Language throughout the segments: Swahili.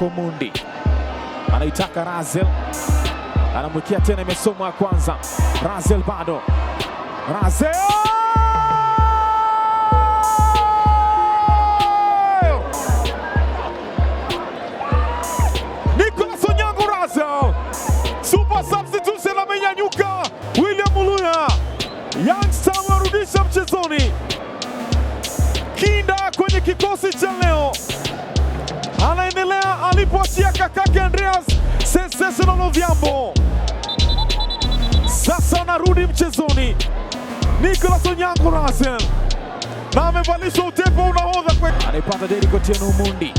kwako Mundi. Anaitaka Razel. Anamwekea tena, imesomwa ya kwanza. Razel bado. Razel! Nicholas Onyango Razel. Super substitution amenyanyuka. William Muluya. Youngster warudisha mchezoni. Kinda kwenye kikosi cha leo. Anaendelea alipoachia kakake Andreas Sensational Odhiambo. Sasa anarudi mchezoni Nicholas Onyango Razel, na amevalishwa utepo unahodha kwe. Anaipata Derrick Otieno Mundi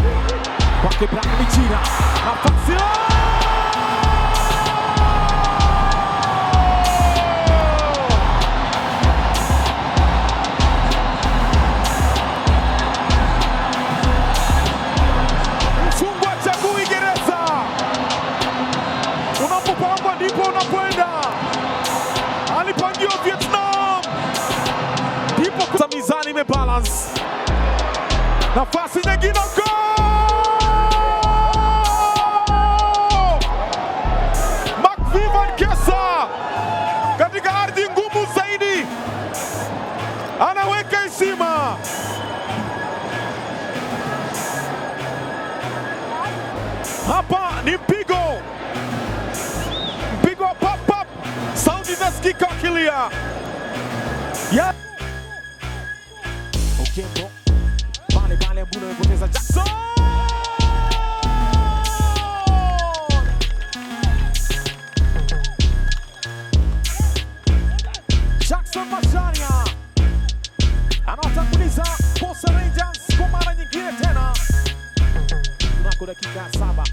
kwake Brian Michina. Nafasi mfungwa chagui gereza. Unapopangwa ndipo unakwenda. Alipangiwa Vietnam, ndipo kwa mizani imebalance. Nafasi nyingine, goal! McVivian Kesa katika ardhi ngumu zaidi anaweka heshima. Hapa ni mpigo wa pop, sauti zasikika kilia. Okembo pale Mbulo amepoteza. Jackson Macharia anawatanguliza Posta Rangers kwa mara nyingine tena. Tunako dakika 7.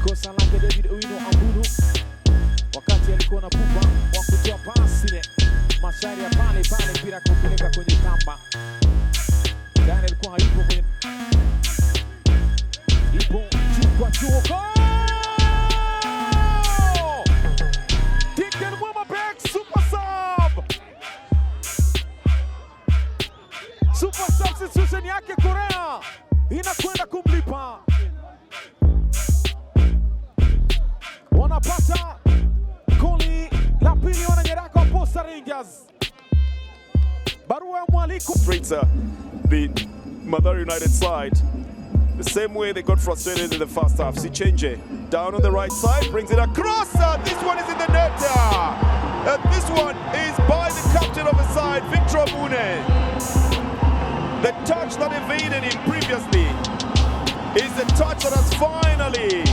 Kosa lake David Owino Ambulu wakati alikuwa na pupa wa kutoa pasi. Macharia pale mpira kupeleka kwenye kamba. Gani alikuwa hayupo kwenye chukwa chuko. Dickon Mwema Beck super sub. Super substitution yake Korea inakwenda kumlipa. Wanapata goli la pili wananyaraka wa Posta Rangers. Barua ya mwaliko. The Mathare United side, the same way they got frustrated in the first half. Sichenje down on the right side, brings it across. This one is in the net. And this one is by the captain of the side, Victor Abune. The touch that evaded him previously is the touch that has finally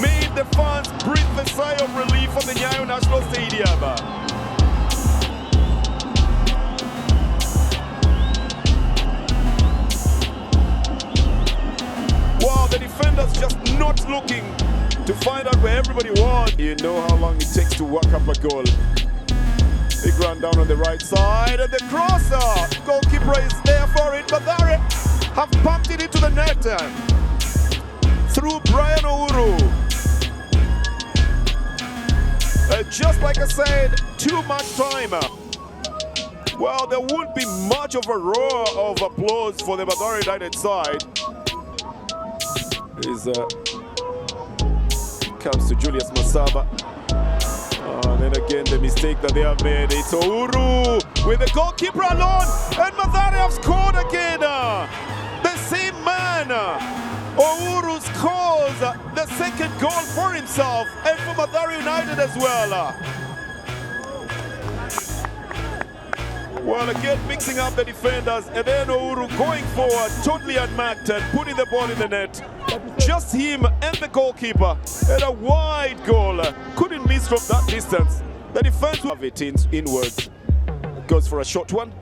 made the fans breathe a sigh of relief from the Nyayo National Stadium. Wow, the defenders just not looking to find out where everybody was. You know how long it takes to work up a goal. Big run down on the right side, and the crosser. Goalkeeper is there for it, but Mathare have pumped it into the net through Brian Ouru. Just like I said, too much time. Well, there won't be much of a roar of applause for the Mathare United side. Comes to Julius Masaba. And then again, the mistake that they have made. It's Ouru with the goalkeeper alone, and Mathare have scored again. The same man, Ouru, scores the second goal for himself and for Mathare United as well. Well, again, mixing up the defenders, and then Ouru going forward, totally unmarked and putting the ball in the net. Just him and the goalkeeper, and a wide goal. Couldn't miss from that distance. The defense will have it inwards. Goes for a short one.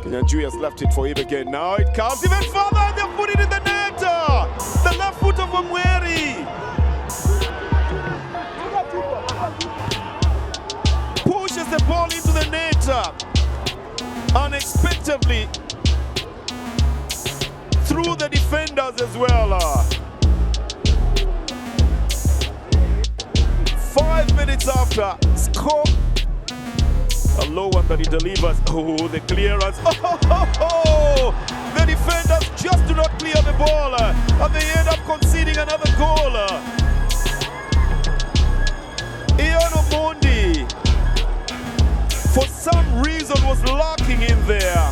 Kenyan has left it for him again. Now it comes even further, and they put it in the net. The left foot of Omweri pushes the ball into the net unexpectedly through the defenders as well. 5 minutes after, score A low one that he delivers. Oh, the clearance. Oh, the defenders just do not clear the ball, and they end up conceding another goal. Ian Omondi, for some reason, was lacking in there.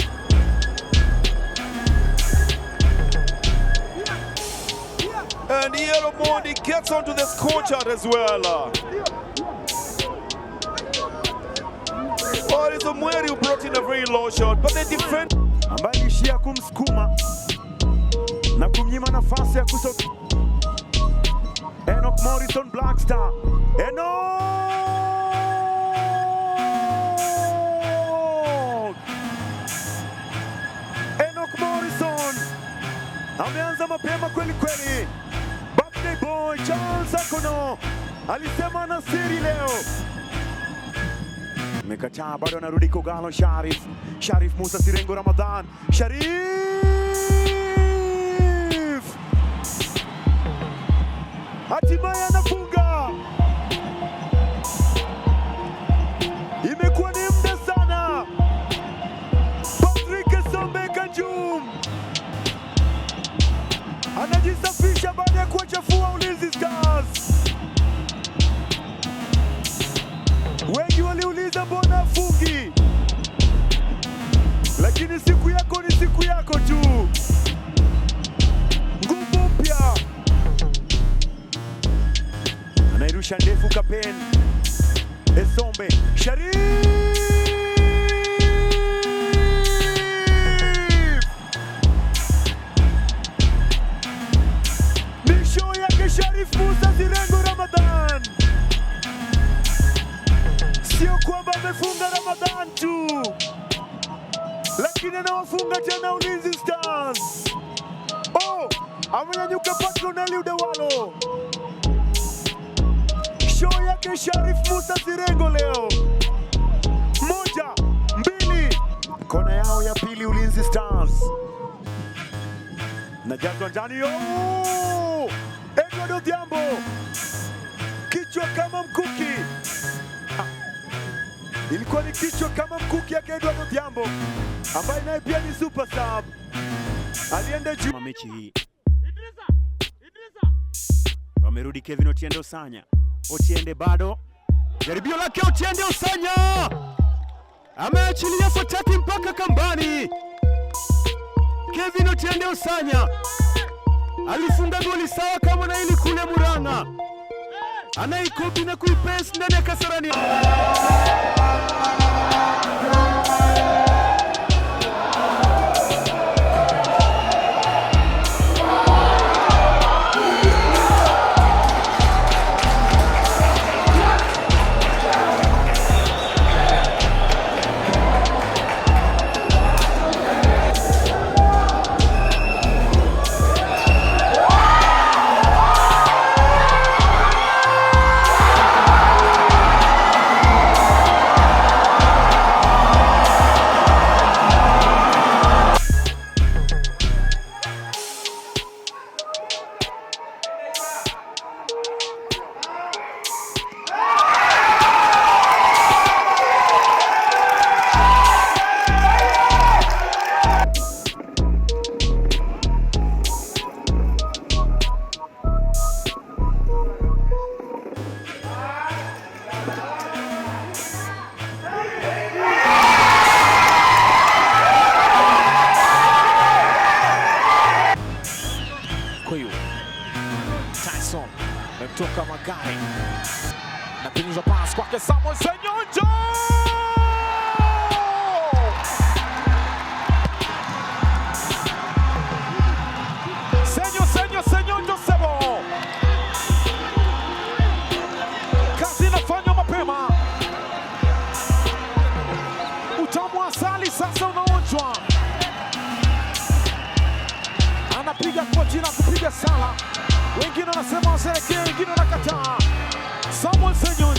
And Ian Omondi gets onto the scoreboard as well. Oh, it's Omweri who brought in a very low shot, but the defense ambaye alishia kumsukuma na kumnyima nafasi ya kutoka. Enoch Morrison, Black Star. Enoch Morrison ameanza mapema kweli kweli. Birthday boy Charles Akono alisema na siri leo. Mekataa, bado anarudi Kogalo. Sharif Musa Sirengo Ramadhan. Sharif hatimaye anafunga. Imekuwa ni muda sana. Patrick Sombe Kanjum anajisafisha baada ya kuwachafua Ulinzi Stars. Wengi waliuliza mbona afungi, lakini siku yako ni siku yako tu. Nguvu mpya, anairusha ndefu Kapen Esombe. Sharif ni show yake. Sharif Musa Sirengo Ramadhan, sio kwamba amefunga Ramadhan tu, lakini anawafunga tena Ulinzi Stars. Oh, amenyanyuka Patroneli Udawalo. Show yake Sharif Musa Sirengo leo. 1-2, kona yao ya pili Ulinzi Stars. Najazwa ndani. Oh, Edward Odhiambo, kichwa kama mkuki. Ilikuwa ni kichwa kama mkuki yake Edward Odhiambo, ambaye naye pia ni super sub. Alienda juu mechi hii. Wamerudi Kevin Otiende Osanya. Otiende bado. Jaribio lake Otiende Osanya. Ameachilia Sotati mpaka kambani. Kevin Otiende Osanya alifunga goli sawa kama na ili kule Murang'a. Anaikopi na kuipesi ndani ya Kasarani. Tyson kutoka Magari na pinza pass kwake Samuel Senyonjo. Senyonjo Sebo. Kazi inafanywa mapema. Utamu wa asali sasa unaonjwa. Anapiga kwa jina kupiga sala. Wengine wanasema waserekee, wengine wanakataa. Samuel Senyonjo